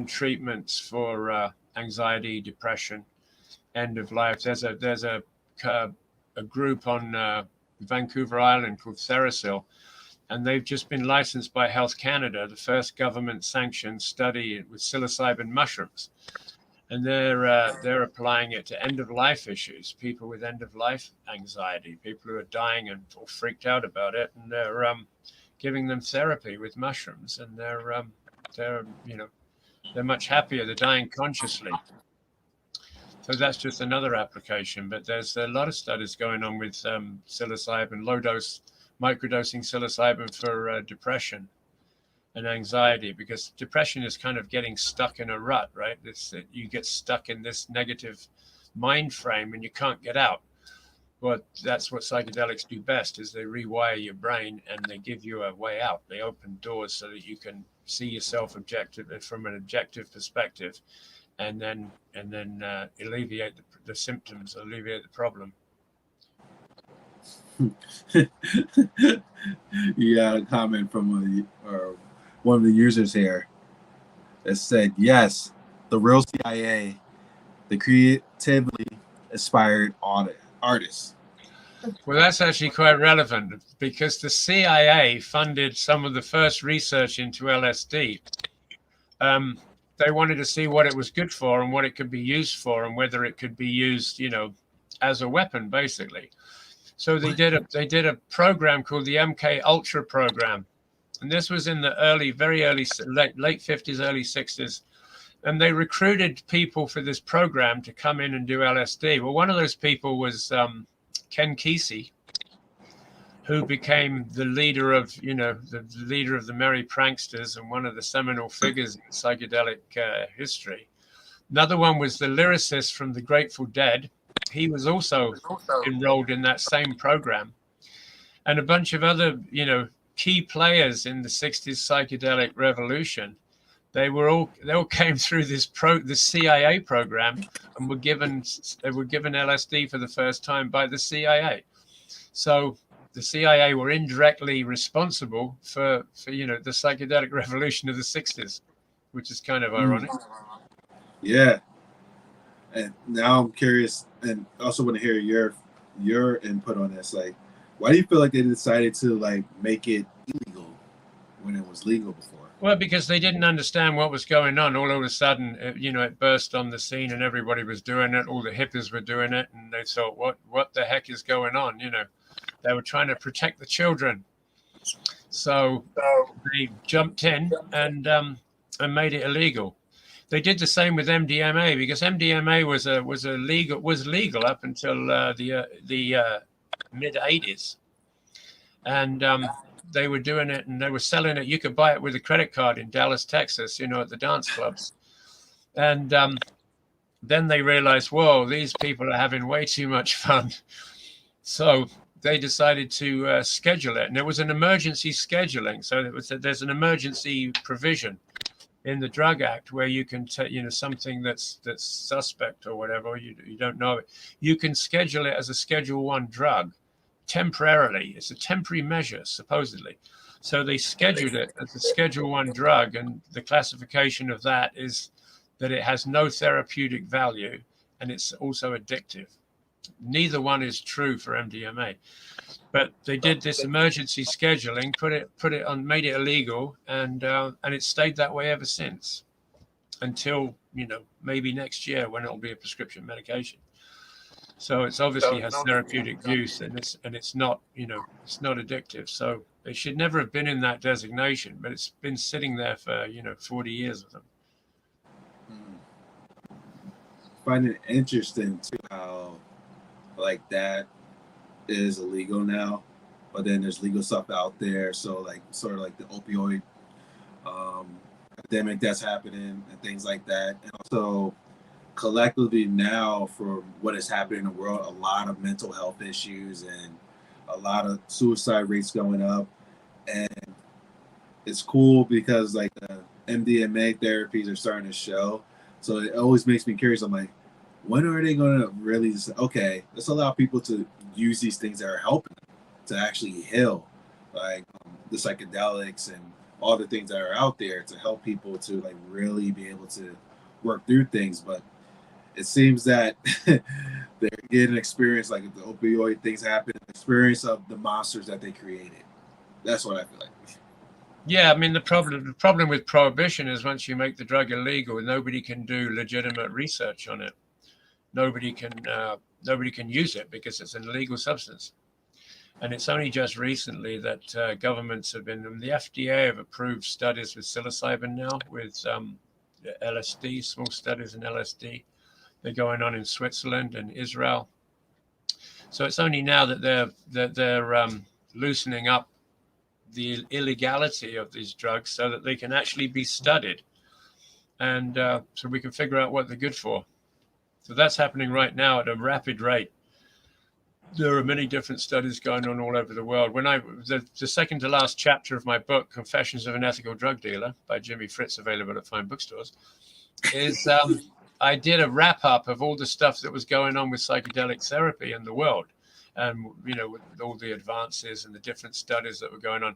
treatments for anxiety, depression, end of life. There's a group on Vancouver Island called Therasil, and they've just been licensed by Health Canada, the first government-sanctioned study with psilocybin mushrooms, and they're applying it to end-of-life issues, people with end-of-life anxiety, people who are dying and all freaked out about it, and they're giving them therapy with mushrooms, and they're much happier. They're dying consciously. So that's just another application. But there's a lot of studies going on with psilocybin, low-dose, microdosing psilocybin for depression and anxiety, because depression is kind of getting stuck in a rut, right? You get stuck in this negative mind frame and you can't get out. Well, that's what psychedelics do best, is they rewire your brain and they give you a way out. They open doors so that you can see yourself from an objective perspective, and then alleviate the symptoms, alleviate the problem. You got a comment from one of the users here that said, yes, the real CIA, the creatively inspired artists. Well, that's actually quite relevant, because the CIA funded some of the first research into LSD. They wanted to see what it was good for and what it could be used for, and whether it could be used, you know, as a weapon, basically. So they did a program called the MK Ultra program, and this was in the late 50s, early 60s, and they recruited people for this program to come in and do LSD. Well, one of those people was Ken Kesey, who became the leader of the Merry Pranksters and one of the seminal figures in psychedelic history. Another one was the lyricist from the Grateful Dead. He was also enrolled in that same program, and a bunch of other, key players in the 60s psychedelic revolution. They all came through the CIA program and were given LSD for the first time by the CIA. So the CIA were indirectly responsible for the psychedelic revolution of the 60s, which is kind of ironic. Yeah. And now I'm curious, and also want to hear your input on this. Like, why do you feel like they decided to make it illegal when it was legal before? Well, because they didn't understand what was going on. All of a sudden, it burst on the scene, and everybody was doing it. All the hippies were doing it, and they thought, "What the heck is going on?" They were trying to protect the children, so they jumped in and made it illegal. They did the same with MDMA, because MDMA was legal up until the mid 80s, and they were doing it and they were selling it. You could buy it with a credit card in Dallas, Texas, at the dance clubs. And then they realized, whoa, these people are having way too much fun. So they decided to schedule it. And it was an emergency scheduling. So there's an emergency provision in the Drug Act where you can take, something that's suspect or whatever, you don't know it. You can schedule it as a Schedule I drug. Temporarily. It's a temporary measure, supposedly. So they scheduled it as a Schedule I drug, and the classification of that is that it has no therapeutic value and it's also addictive. Neither one is true for MDMA. But they did this emergency scheduling, put it on, made it illegal, and it stayed that way ever since, until maybe next year when it'll be a prescription medication. So it's obviously has therapeutic use, and it's not it's not addictive. So it should never have been in that designation, but it's been sitting there for 40 years of them. I find it interesting too how that is illegal now, but then there's legal stuff out there. So sort of the opioid epidemic that's happening and things like that, and also collectively now, for what is happening in the world, a lot of mental health issues and a lot of suicide rates going up. And it's cool because the MDMA therapies are starting to show So it always makes me curious. I'm like, when are they going to really say, okay, let's allow people to use these things that are helping them to actually heal, like the psychedelics and all the things that are out there to help people to like really be able to work through things. But it seems that they're getting experience, like the opioid things happen, experience of the monsters that they created. That's what I feel like. Yeah, I mean the problem with prohibition is once you make the drug illegal, nobody can do legitimate research on it. Nobody can use it because it's an illegal substance. And it's only just recently that governments have been, the FDA have approved studies with psilocybin now, with LSD, small studies in LSD. They're going on in Switzerland and Israel. So it's only now that they're loosening up the illegality of these drugs so that they can actually be studied. And so we can figure out what they're good for. So that's happening right now at a rapid rate. There are many different studies going on all over the world. When the second to last chapter of my book, Confessions of an Ethical Drug Dealer by Jimi Fritz, available at fine bookstores, is I did a wrap up of all the stuff that was going on with psychedelic therapy in the world. And, with all the advances and the different studies that were going on.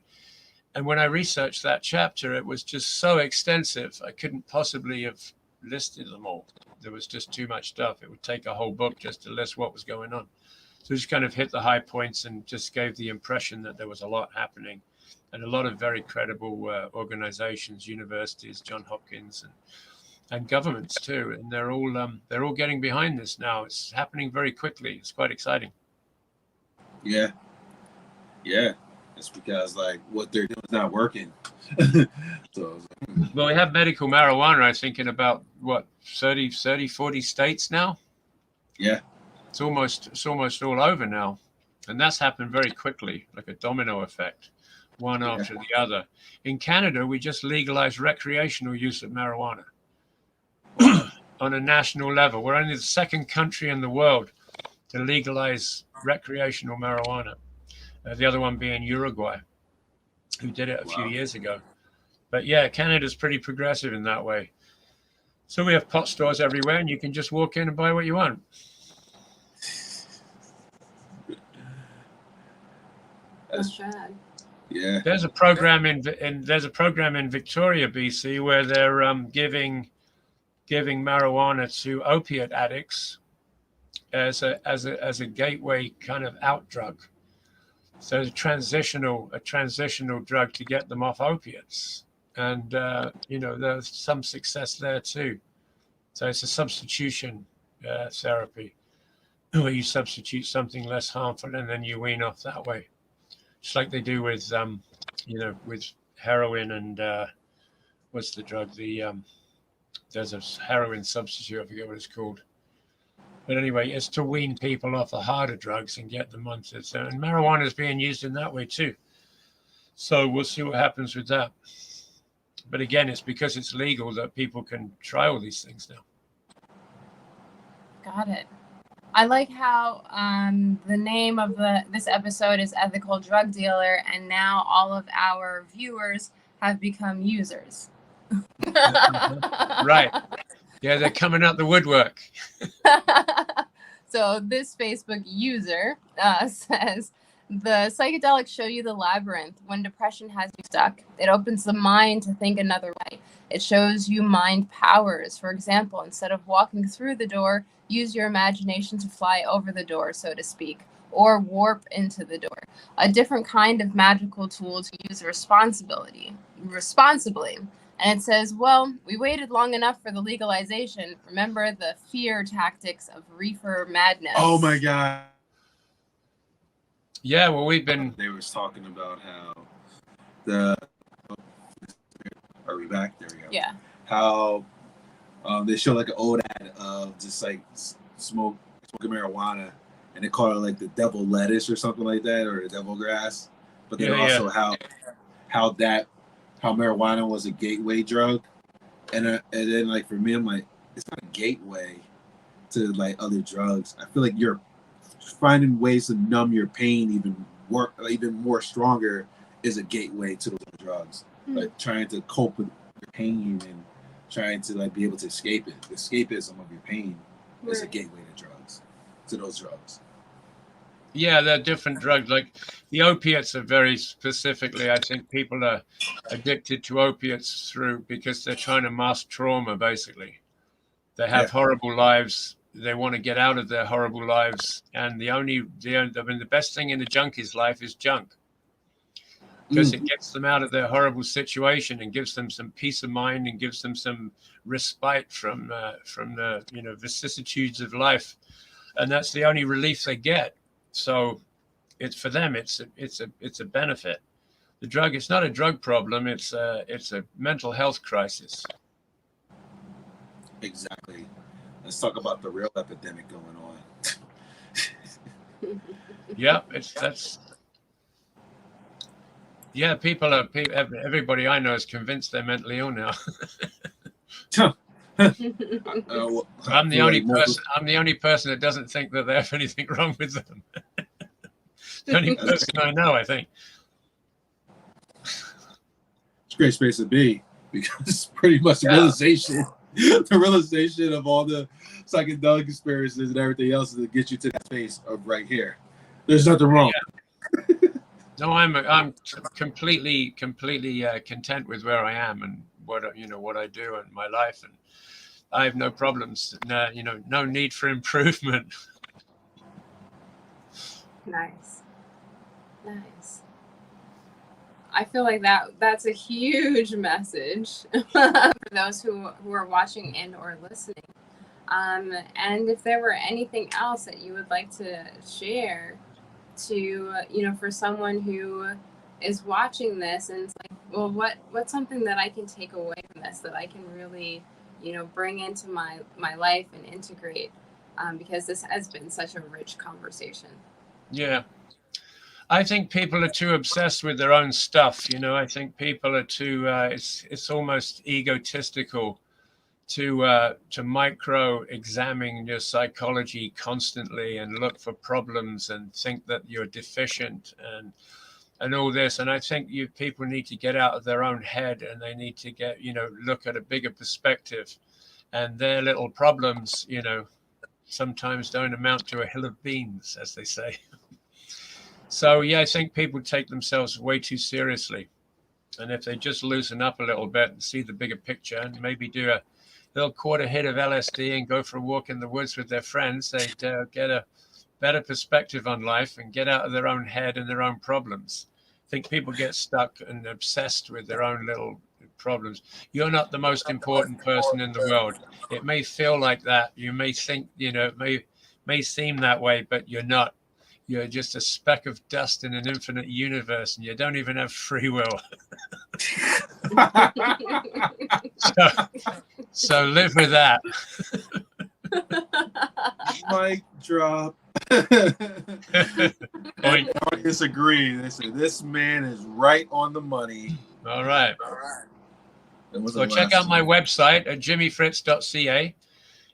And when I researched that chapter, it was just so extensive. I couldn't possibly have listed them all. There was just too much stuff. It would take a whole book just to list what was going on. So just kind of hit the high points and just gave the impression that there was a lot happening and a lot of very credible organizations, universities, Johns Hopkins and governments too. And they're all getting behind this now. It's happening very quickly. It's quite exciting. Yeah. It's because like what they're doing is not working. Well, we have medical marijuana, I think, in about 30, 40 states now. Yeah. It's almost all over now. And that's happened very quickly, like a domino effect, one after the other. In Canada, we just legalized recreational use of marijuana on a national level. We're only the second country in the world to legalize recreational marijuana. The other one being Uruguay, who did it a few years ago. But yeah, Canada's pretty progressive in that way. So we have pot stores everywhere, and you can just walk in and buy what you want. That's bad. Yeah. There's a program in Victoria, BC, where they're giving marijuana to opiate addicts as a gateway kind of out drug. So a transitional drug to get them off opiates. And there's some success there too. So it's a substitution therapy where you substitute something less harmful and then you wean off that way. Just like they do with with heroin and what's the drug? There's a heroin substitute, I forget what it's called. But anyway, it's to wean people off the harder drugs and get them onto it. And marijuana is being used in that way too. So we'll see what happens with that. But again, it's because it's legal that people can try all these things now. Got it. I like how the name of this episode is Ethical Drug Dealer, and now all of our viewers have become users. Right. Yeah, they're coming out the woodwork. So this Facebook user says, the psychedelics show you the labyrinth when depression has you stuck. It opens the mind to think another way. It shows you mind powers. For example, instead of walking through the door, use your imagination to fly over the door, so to speak, or warp into the door. A different kind of magical tool to use responsibly. And it says, well, we waited long enough for the legalization. Remember the fear tactics of reefer madness. Oh my God. Yeah, well, They was talking about how are we back? There we go. Yeah. How they show like an old ad of just like smoking marijuana, and they call it like the devil lettuce or something like that, or the devil grass. But then also how marijuana was a gateway drug, and then like for me, I'm like, it's not a gateway to like other drugs. I feel like you're finding ways to numb your pain even more stronger is a gateway to those drugs. Like trying to cope with your pain and trying to like be able to escape it. The escapism of your pain is a Right. gateway to those drugs. Yeah, they're different drugs. Like the opiates are very specifically, I think people are addicted to opiates because they're trying to mask trauma, basically. They have horrible lives. They want to get out of their horrible lives. And the best thing in a junkie's life is junk, because it gets them out of their horrible situation and gives them some peace of mind and gives them some respite from the vicissitudes of life. And that's the only relief they get. So it's for them, it's a benefit. The drug, it's not a drug problem. It's a mental health crisis. Exactly. Let's talk about the real epidemic going on. Yeah, everybody I know is convinced they're mentally ill now. I'm the only person that doesn't think that they have anything wrong with them. The only person I know, I think. It's a great space to be, because pretty much the realization of all the psychedelic experiences and everything else to get you to that space of right here. There's nothing wrong. Yeah. No, I'm completely content with where I am and what I do in my life, and I have no problems. No need for improvement. Nice. I feel like that's a huge message for those who are watching and or listening. And if there were anything else that you would like to share to, for someone who is watching this and it's like, well, what's something that I can take away from this that I can really, bring into my life and integrate, because this has been such a rich conversation. Yeah. I think people are too obsessed with their own stuff. I think people are too, it's almost egotistical to micro-examine your psychology constantly and look for problems and think that you're deficient and all this. And I think people need to get out of their own head, and they need to look at a bigger perspective, and their little problems, sometimes don't amount to a hill of beans, as they say. So, yeah, I think people take themselves way too seriously. And if they just loosen up a little bit and see the bigger picture and maybe do a little quarter hit of LSD and go for a walk in the woods with their friends, they'd get a better perspective on life and get out of their own head and their own problems. I think people get stuck and obsessed with their own little problems. You're not the most important person in the world. It may feel like that. You may think, it may seem that way, but you're not. You're just a speck of dust in an infinite universe, and you don't even have free will. so live with that. Mic drop. I disagree. They say this man is right on the money. All right. So check out my website at jimifritz.ca.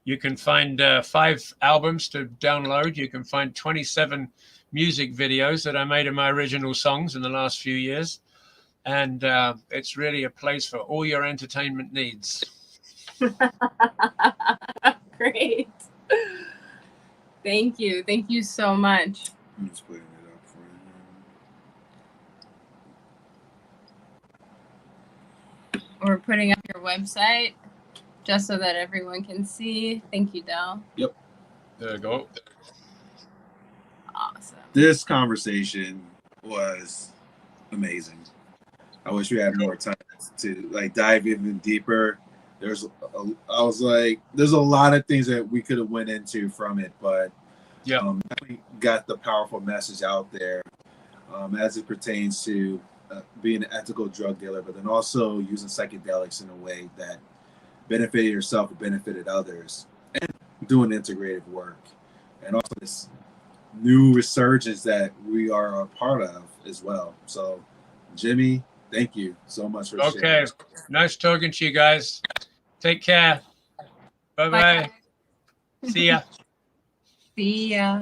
You can find 5 albums to download. You can find 27 music videos that I made of my original songs in the last few years. And it's really a place for all your entertainment needs. Great. Thank you. Thank you so much. I'm just putting it up for you. We're putting up your website just so that everyone can see. Thank you, Dell. Yep. There you go. Awesome. This conversation was amazing. I wish we had more time to dive even deeper. There's a lot of things that we could have went into from it, but we got the powerful message out there as it pertains to being an ethical drug dealer, but then also using psychedelics in a way that benefited yourself and benefited others, and doing integrative work, and also this new resurgence that we are a part of as well. So, Jimmy, thank you so much for sharing. Okay, nice talking to you guys. Take care. Bye-bye. See ya. See ya.